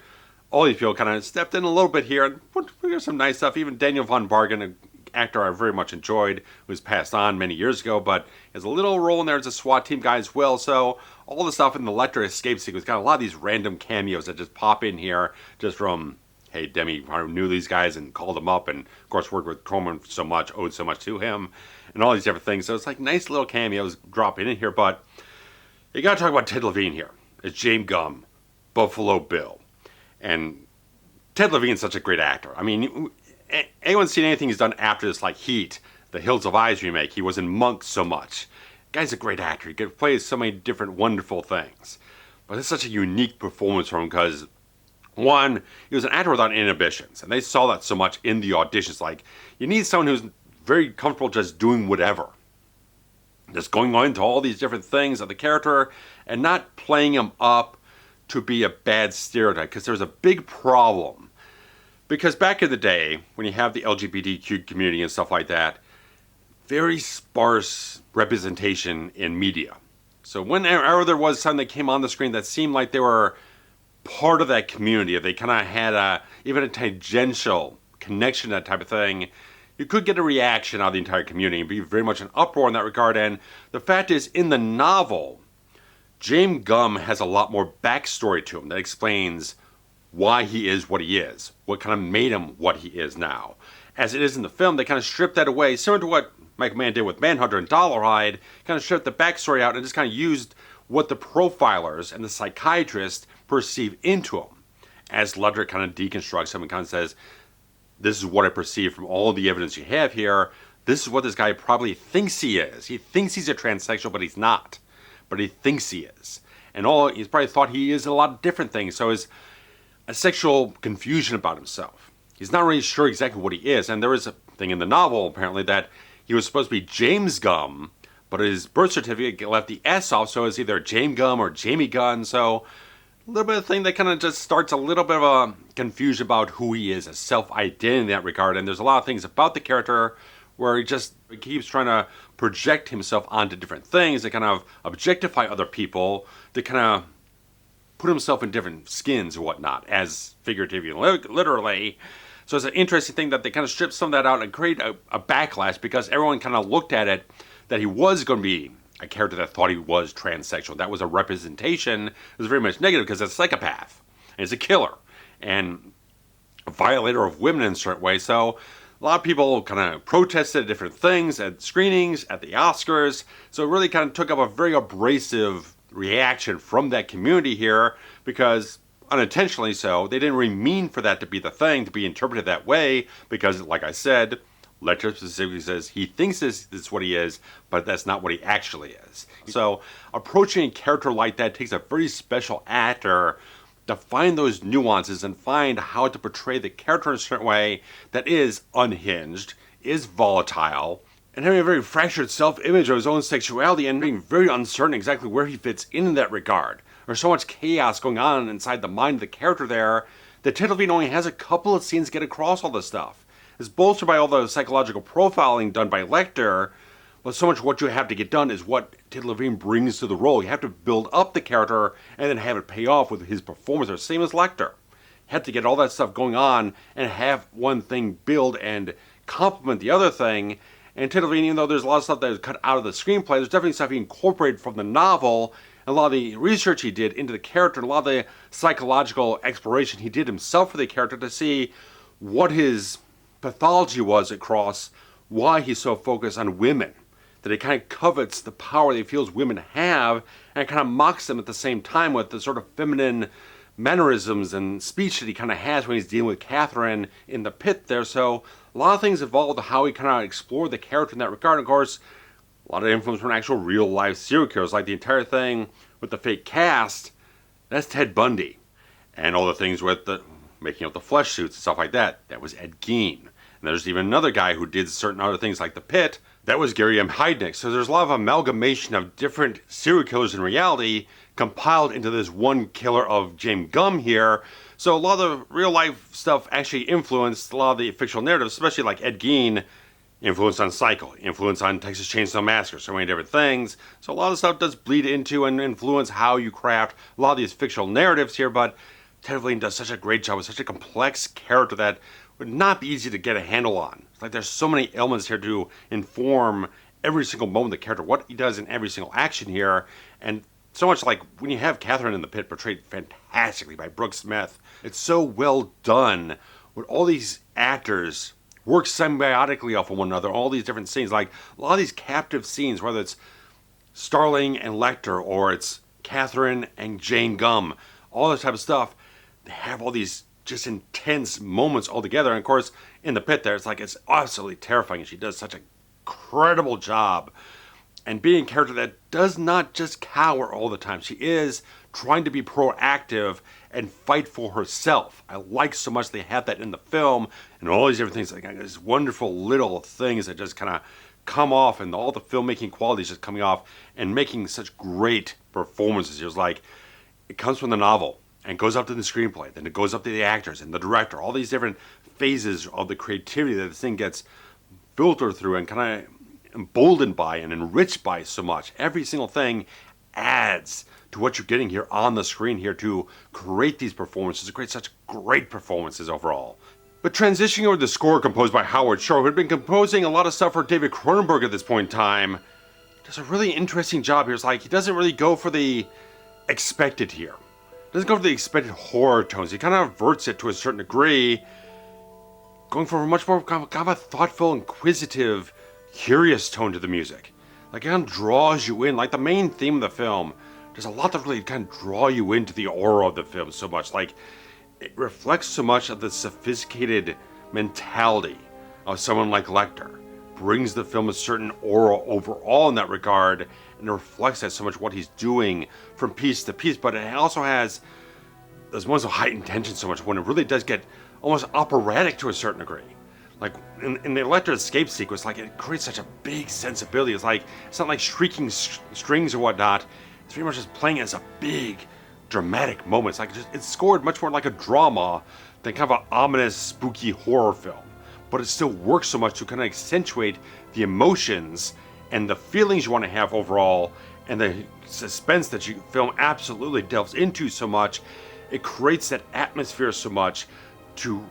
all these people kind of stepped in a little bit here and put some nice stuff. Even Daniel von Bargen, an actor I very much enjoyed, who was passed on many years ago, but has a little role in there as a SWAT team guy as well. So all the stuff in the Lecter escape sequence, got a lot of these random cameos that just pop in here just from, hey, Demme knew these guys and called them up, and of course worked with Corman so much, owed so much to him, and all these different things. So it's like nice little cameos dropping in here, but you gotta talk about Ted Levine here. It's James Gumb, Buffalo Bill. And Ted Levine's such a great actor. I mean, anyone seen anything he's done after this, like Heat, the Hills of Eyes remake? He was in Monk so much. Guy's a great actor. He could play so many different wonderful things. But it's such a unique performance from him because, one, he was an actor without inhibitions. And they saw that so much in the auditions. Like, you need someone who's very comfortable just doing whatever. Just going on into all these different things of the character and not playing him up to be a bad stereotype. Because there's a big problem. Because back in the day, when you have the LGBTQ community and stuff like that, very sparse representation in media. So whenever there was something that came on the screen that seemed like they were part of that community, if they kind of had even a tangential connection, that type of thing, you could get a reaction out of the entire community and be very much an uproar in that regard. And the fact is, in the novel, James Gumb has a lot more backstory to him that explains why he is what he is, what kind of made him what he is now. As it is in the film, they kind of strip that away, similar to what Michael Mann did with Manhunter and Dollarhide, kind of stripped the backstory out and just kind of used what the profilers and the psychiatrists perceive into him. As Lecter kind of deconstructs him and kind of says, this is what I perceive from all the evidence you have here. This is what this guy probably thinks he is. He thinks he's a transsexual, but he's not. But he thinks he is. And he's probably thought he is a lot of different things. So it's a sexual confusion about himself. He's not really sure exactly what he is. And there is a thing in the novel, apparently, that he was supposed to be James Gum, but his birth certificate left the S off, so it's either James Gum or Jamie Gunn. So a little bit of thing that kind of just starts a little bit of a confusion about who he is, a self-identity in that regard. And there's a lot of things about the character where he keeps trying to project himself onto different things that kind of objectify other people, to kind of put himself in different skins and whatnot, as figuratively and literally. So it's an interesting thing that they kind of strip some of that out and create a backlash, because everyone kind of looked at it that he was going to be a character that thought he was transsexual. That was a representation. It was very much negative because it's a psychopath, and he's a killer, and a violator of women in a certain way. So a lot of people kind of protested different things at screenings, at the Oscars. So it really kind of took up a very abrasive reaction from that community here, because unintentionally so, they didn't really mean for that to be the thing, to be interpreted that way, because like I said, Lecter specifically says he thinks this is what he is, but that's not what he actually is. So approaching a character like that takes a very special actor to find those nuances and find how to portray the character in a certain way that is unhinged, is volatile, and having a very fractured self-image of his own sexuality and being very uncertain exactly where he fits in that regard. There's so much chaos going on inside the mind of the character there that Ted Levine only has a couple of scenes to get across all this stuff. It's bolstered by all the psychological profiling done by Lecter, but so much what you have to get done is what Ted Levine brings to the role. You have to build up the character and then have it pay off with his performance, or same as Lecter. You have to get all that stuff going on and have one thing build and complement the other thing. And Ted Levine, even though there's a lot of stuff that is cut out of the screenplay, there's definitely stuff he incorporated from the novel, and a lot of the research he did into the character, and a lot of the psychological exploration he did himself for the character to see what his pathology was across why he's so focused on women. That he kind of covets the power that he feels women have, and kind of mocks them at the same time with the sort of feminine mannerisms and speech that he kind of has when he's dealing with Catherine in the pit there. So a lot of things involved how he kind of explored the character in that regard. Of course, a lot of influence from actual real life serial killers, like the entire thing with the fake cast. That's Ted Bundy, and all the things with the making up the flesh suits and stuff like that. That was Ed Gein. And there's even another guy who did certain other things like the pit. That was Gary M. Heidnik. So there's a lot of amalgamation of different serial killers in reality compiled into this one killer of James Gum here. So a lot of the real life stuff actually influenced a lot of the fictional narratives, especially like Ed Gein, influence on Psycho, influence on Texas Chainsaw Massacre, so many different things. So a lot of stuff does bleed into and influence how you craft a lot of these fictional narratives here, but Ted Levine does such a great job with such a complex character that would not be easy to get a handle on. It's like there's so many elements here to inform every single moment of the character, what he does in every single action here, and so much like when you have Catherine in the pit portrayed fantastically by Brooke Smith, it's so well done with all these actors work symbiotically off of one another, all these different scenes, like a lot of these captive scenes, whether it's Starling and Lecter, or it's Catherine and Jane Gum, all this type of stuff, they have all these just intense moments all together. And of course, in the pit there, it's absolutely terrifying, and she does such a incredible job. And being a character that does not just cower all the time. She is trying to be proactive and fight for herself. I like so much they have that in the film, and all these different things, like these wonderful little things that just kind of come off, and all the filmmaking qualities just coming off and making such great performances. It was like, it comes from the novel and goes up to the screenplay, then it goes up to the actors and the director, all these different phases of the creativity that this thing gets filtered through and kind of emboldened by and enriched by so much. Every single thing adds to what you're getting here on the screen here to create these performances, to create such great performances overall. But transitioning over to the score composed by Howard Shore, who had been composing a lot of stuff for David Cronenberg at this point in time, does a really interesting job here. It's like he doesn't really go for the expected here. doesn't go for the expected horror tones. He kind of averts it to a certain degree, going for a much more kind of a thoughtful, inquisitive, curious tone to the music. Like, it kind of draws you in. Like, the main theme of the film, there's a lot that really kind of draw you into the aura of the film so much. Like, it reflects so much of the sophisticated mentality of someone like Lecter. Brings the film a certain aura overall in that regard, and it reflects that so much what he's doing from piece to piece. But it also has those moments of heightened tension so much when it really does get almost operatic to a certain degree. Like in the Lecter escape sequence, like, it creates such a big sensibility. It's not like shrieking strings or whatnot. It's very much just playing as a big dramatic moment. It's like it's scored much more like a drama than kind of an ominous, spooky horror film. But it still works so much to kind of accentuate the emotions and the feelings you want to have overall, and the suspense that you film absolutely delves into so much. It creates that atmosphere so much to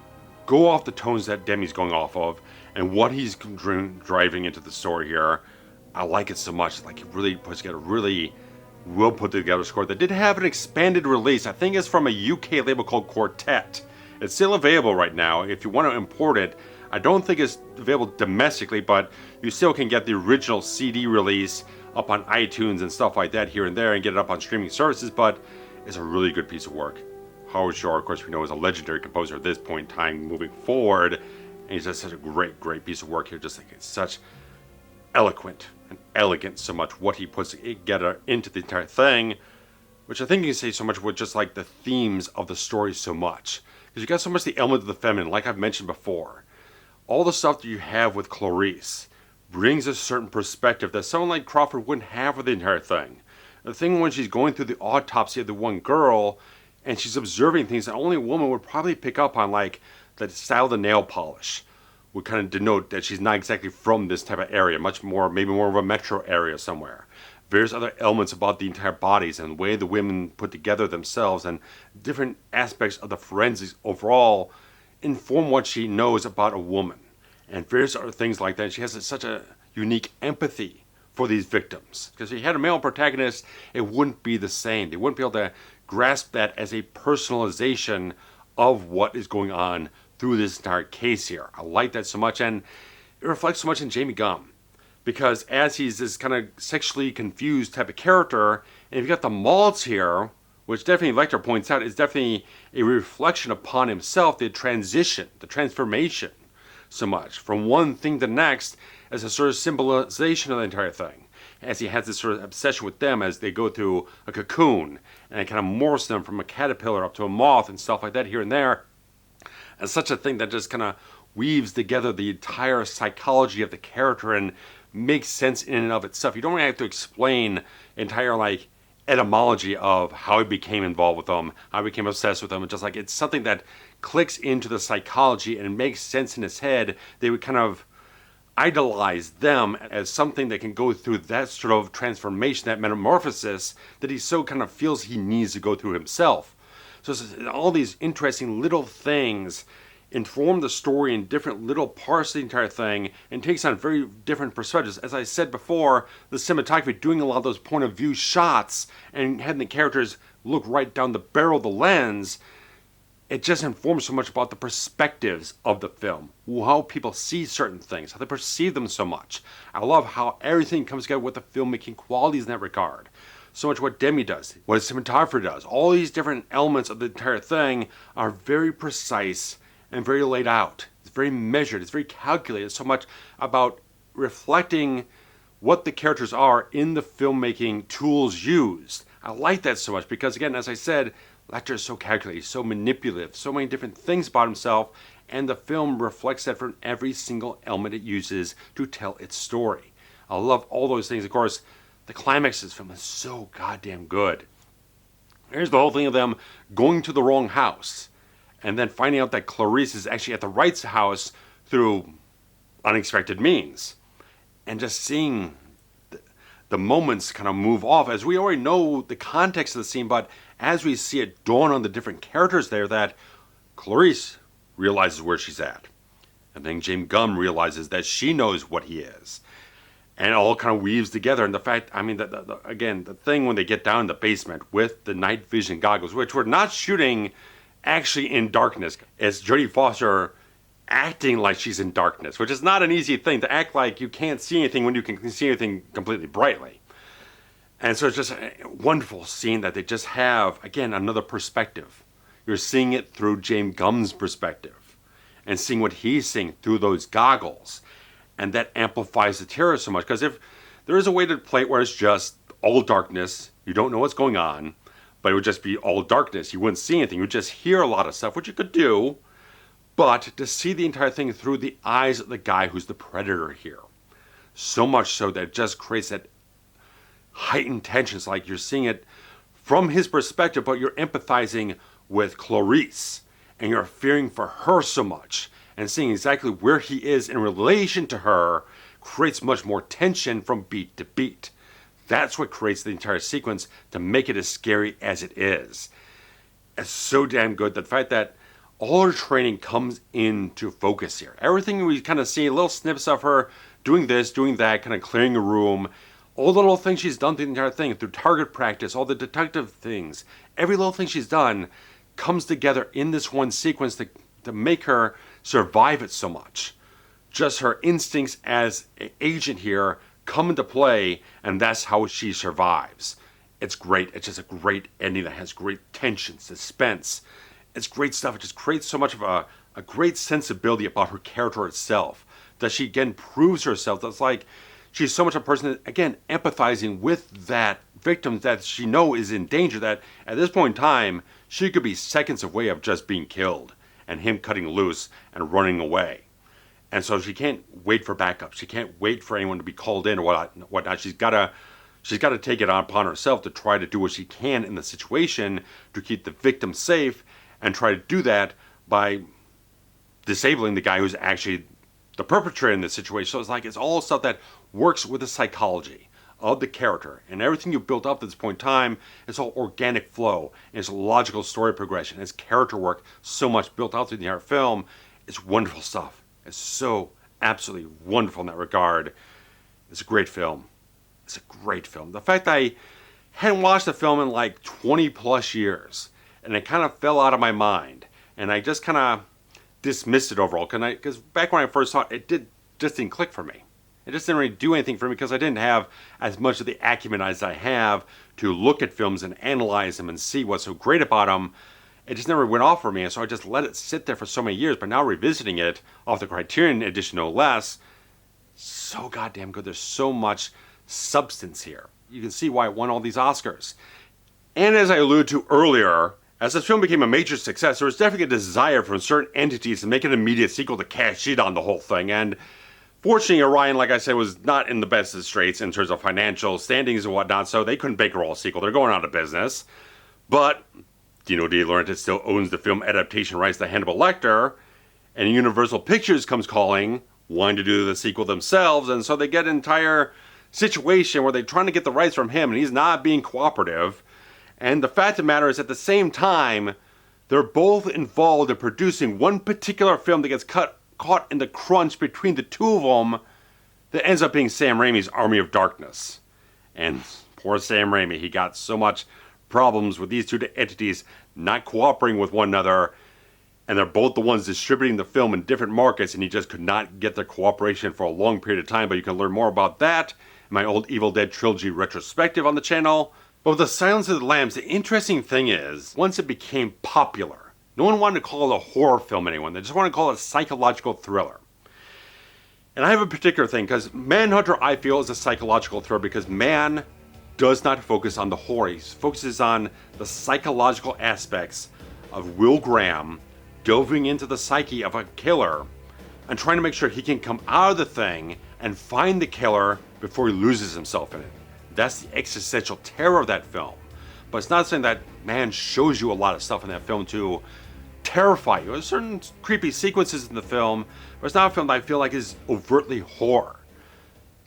go off the tones that Demme's going off of and what he's driving into the story here. I like it so much. Like, it really puts together really well put together score that did have an expanded release. I think it's from a UK label called Quartet. It's still available right now if you want to import it. I don't think it's available domestically, but you still can get the original CD release up on iTunes and stuff like that here and there, and get it up on streaming services. But it's a really good piece of work. Howard Shore, of course, we know, is a legendary composer at this point in time moving forward, and he's just such a great piece of work here. Just like, it's such eloquent and elegant so much what he puts together into the entire thing, which I think you can say so much with just like the themes of the story so much. Because you got so much the element of the feminine, like I've mentioned before. All the stuff that you have with Clarice brings a certain perspective that someone like Crawford wouldn't have with the entire thing. The thing when she's going through the autopsy of the one girl, and she's observing things that only a woman would probably pick up on, like the style of the nail polish would kind of denote that she's not exactly from this type of area, much more, maybe more of a metro area somewhere. Various other elements about the entire bodies and the way the women put together themselves, and different aspects of the forensics overall inform what she knows about a woman, and various other things like that. And she has such a unique empathy for these victims, because if you had a male protagonist, it wouldn't be the same. They wouldn't be able to grasp that as a personalization of what is going on through this entire case here. I like that so much, and it reflects so much in James Gunn, because as he's this kind of sexually confused type of character, and you've got the malts here, which definitely Lecter points out is definitely a reflection upon himself, the transition, the transformation so much from one thing to the next as a sort of symbolization of the entire thing. As he has this sort of obsession with them as they go through a cocoon, and it kind of morphs them from a caterpillar up to a moth and stuff like that here and there. And such a thing that just kind of weaves together the entire psychology of the character and makes sense in and of itself. You don't really have to explain entire like etymology of how he became involved with them, how he became obsessed with them. It's just like, it's something that clicks into the psychology and it makes sense in his head. They would kind of idolize them as something that can go through that sort of transformation, that metamorphosis that he so kind of feels he needs to go through himself. So all these interesting little things inform the story in different little parts of the entire thing, and takes on very different perspectives. As I said before, the cinematography doing a lot of those point of view shots and having the characters look right down the barrel of the lens, it just informs so much about the perspectives of the film, how people see certain things, how they perceive them so much. I love how everything comes together with the filmmaking qualities in that regard. So much what Demme does, what a cinematographer does. All these different elements of the entire thing are very precise and very laid out. It's very measured. It's very calculated. So much about reflecting what the characters are in the filmmaking tools used. I like that so much because, again, as I said, Lecter is so calculated, so manipulative, so many different things about himself, and the film reflects that from every single element it uses to tell its story. I love all those things. Of course, the climax of this film is so goddamn good. Here's the whole thing of them going to the wrong house, and then finding out that Clarice is actually at the right house through unexpected means. And just seeing the moments kind of move off, as we already know the context of the scene, but as we see it dawn on the different characters there, that Clarice realizes where she's at. And then James Gunn realizes that she knows what he is. And it all kind of weaves together. And the fact, I mean, again, the thing when they get down in the basement with the night vision goggles, which we're not shooting actually in darkness, it's Jodie Foster acting like she's in darkness, which is not an easy thing to act like you can't see anything when you can see anything completely brightly. And so it's just a wonderful scene that they just have, again, another perspective. You're seeing it through James Gunn's perspective and seeing what he's seeing through those goggles. And that amplifies the terror so much. Because if there is a way to play it where it's just all darkness, you don't know what's going on, but it would just be all darkness. You wouldn't see anything. You would just hear a lot of stuff, which you could do. But to see the entire thing through the eyes of the guy who's the predator here. So much so that it just creates that heightened tension. It's like you're seeing it from his perspective, but you're empathizing with Clarice. And you're fearing for her so much. And seeing exactly where he is in relation to her creates much more tension from beat to beat. That's what creates the entire sequence to make it as scary as it is. It's so damn good. The fact that all her training comes into focus here. Everything we kind of see, little snips of her doing this, doing that, kind of clearing a room. All the little things she's done through the entire thing, through target practice, all the detective things. Every little thing she's done comes together in this one sequence to make her survive it so much. Just her instincts as an agent here come into play, and that's how she survives. It's great. It's just a great ending that has great tension, suspense. It's great stuff. It just creates so much of a great sensibility about her character itself. That she again proves herself. That's like she's so much a person that, again, empathizing with that victim that she knows is in danger, that at this point in time, she could be seconds away of just being killed and him cutting loose and running away. And so she can't wait for backup. She can't wait for anyone to be called in or whatnot. She's got to take it upon herself to try to do what she can in the situation to keep the victim safe, and try to do that by disabling the guy who's actually the perpetrator in this situation. So it's like it's all stuff that works with the psychology of the character, and everything you built up at this point in time, it's all organic flow, and it's logical story progression, it's character work, so much built out through the entire film. It's wonderful stuff. It's so absolutely wonderful in that regard. It's a great film. It's a great film. The fact that I hadn't watched the film in like 20 plus years, and it kind of fell out of my mind, and I just kind of dismissed it overall, because back when I first saw it, just didn't click for me. It just didn't really do anything for me because I didn't have as much of the acumen as I have to look at films and analyze them and see what's so great about them. It just never went off for me, and so I just let it sit there for so many years. But now revisiting it off the Criterion edition, no less, so goddamn good. There's so much substance here. You can see why it won all these Oscars. And as I alluded to earlier, as this film became a major success, there was definitely a desire from certain entities to make an immediate sequel to cash in on the whole thing. And fortunately, Orion, like I said, was not in the best of straits in terms of financial standings and whatnot, so they couldn't bankroll a sequel. They're going out of business. But Dino De Laurentiis still owns the film adaptation rights to Hannibal Lecter, and Universal Pictures comes calling, wanting to do the sequel themselves, and so they get an entire situation where they're trying to get the rights from him, and he's not being cooperative. And the fact of the matter is, at the same time, they're both involved in producing one particular film that gets caught in the crunch between the two of them that ends up being Sam Raimi's Army of Darkness. And poor Sam Raimi, he got so much problems with these two entities not cooperating with one another, and they're both the ones distributing the film in different markets, and he just could not get their cooperation for a long period of time. But you can learn more about that in my old Evil Dead trilogy retrospective on the channel. But with The Silence of the Lambs, the interesting thing is, once it became popular, no one wanted to call it a horror film anymore. They just wanted to call it a psychological thriller. And I have a particular thing, because Manhunter, I feel, is a psychological thriller because man does not focus on the horror. He focuses on the psychological aspects of Will Graham delving into the psyche of a killer and trying to make sure he can come out of the thing and find the killer before he loses himself in it. That's the existential terror of that film. But it's not saying that man shows you a lot of stuff in that film to terrify you. There's certain creepy sequences in the film, but it's not a film that I feel like is overtly horror.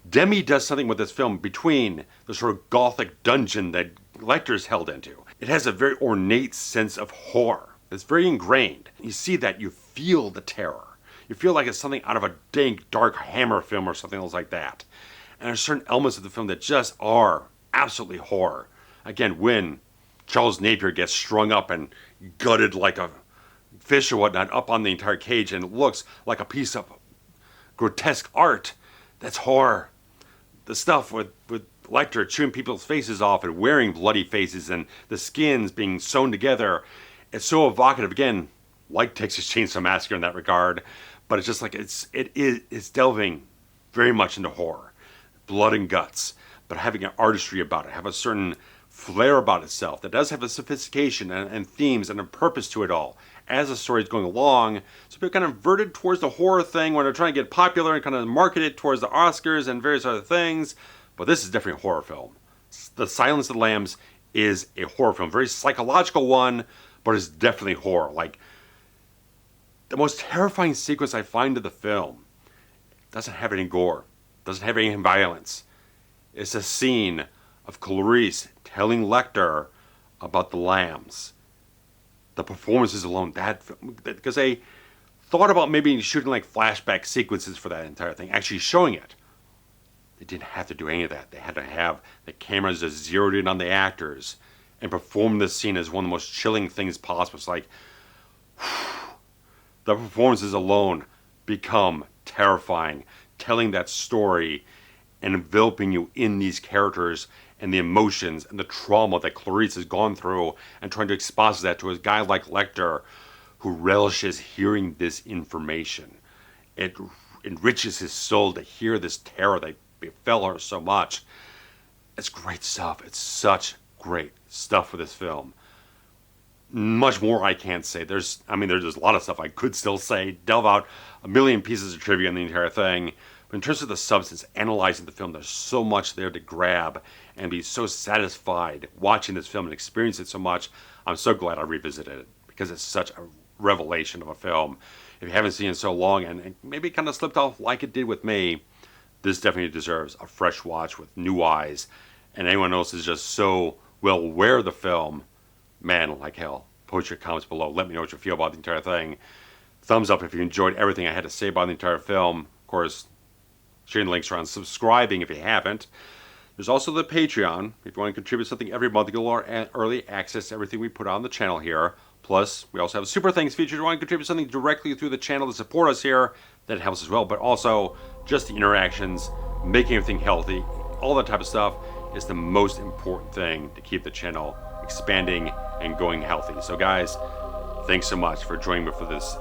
Demme does something with this film between the sort of gothic dungeon that Lecter's held into. It has a very ornate sense of horror. It's very ingrained. You see that, you feel the terror. You feel like it's something out of a dank, dark Hammer film or something else like that. And there's certain elements of the film that just are absolutely horror. Again, when Charles Napier gets strung up and gutted like a fish or whatnot up on the entire cage, and it looks like a piece of grotesque art, that's horror. The stuff with Lecter chewing people's faces off and wearing bloody faces and the skins being sewn together, it's so evocative. Again, like Texas Chainsaw Massacre in that regard, but it's just like it's delving very much into horror, blood and guts, but having an artistry about it, have a certain flair about itself that does have a sophistication and themes and a purpose to it all as the story is going along. So people kind of verted towards the horror thing when they're trying to get popular and kind of market it towards the Oscars and various other things. But this is definitely a horror film. The Silence of the Lambs is a horror film, very psychological one, but it's definitely horror. Like, the most terrifying sequence I find of the film doesn't have any gore, doesn't have any violence. It's a scene of Clarice telling Lecter about the lambs. The performances alone, because they thought about maybe shooting like flashback sequences for that entire thing, actually showing it. They didn't have to do any of that. They had to have the cameras just zeroed in on the actors and perform this scene as one of the most chilling things possible. It's like, the performances alone become terrifying, telling that story and enveloping you in these characters and the emotions and the trauma that Clarice has gone through, and trying to exposit that to a guy like Lecter who relishes hearing this information. It enriches his soul to hear this terror that befell her so much. It's great stuff. It's such great stuff for this film. Much more I can't say. There's a lot of stuff I could still say, delve out a million pieces of trivia on the entire thing. But in terms of the substance, analyzing the film, there's so much there to grab and be so satisfied watching this film and experience it so much. I'm so glad I revisited it, because it's such a revelation of a film. If you haven't seen it in so long and maybe kind of slipped off like it did with me, this definitely deserves a fresh watch with new eyes. And anyone else is just so well aware of the film, man, like hell, post your comments below. Let me know what you feel about the entire thing. Thumbs up if you enjoyed everything I had to say about the entire film. Of course, sharing the links around, subscribing if you haven't. There's also the Patreon. If you want to contribute something every month, you'll get early access to everything we put on the channel here. Plus, we also have a Super Thanks feature. If you want to contribute something directly through the channel to support us here, that helps as well. But also, just the interactions, making everything healthy, all that type of stuff is the most important thing to keep the channel expanding and going healthy. So guys, thanks so much for joining me for this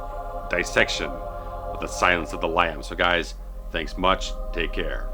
dissection of the Silence of the Lambs. So guys, thanks much. Take care.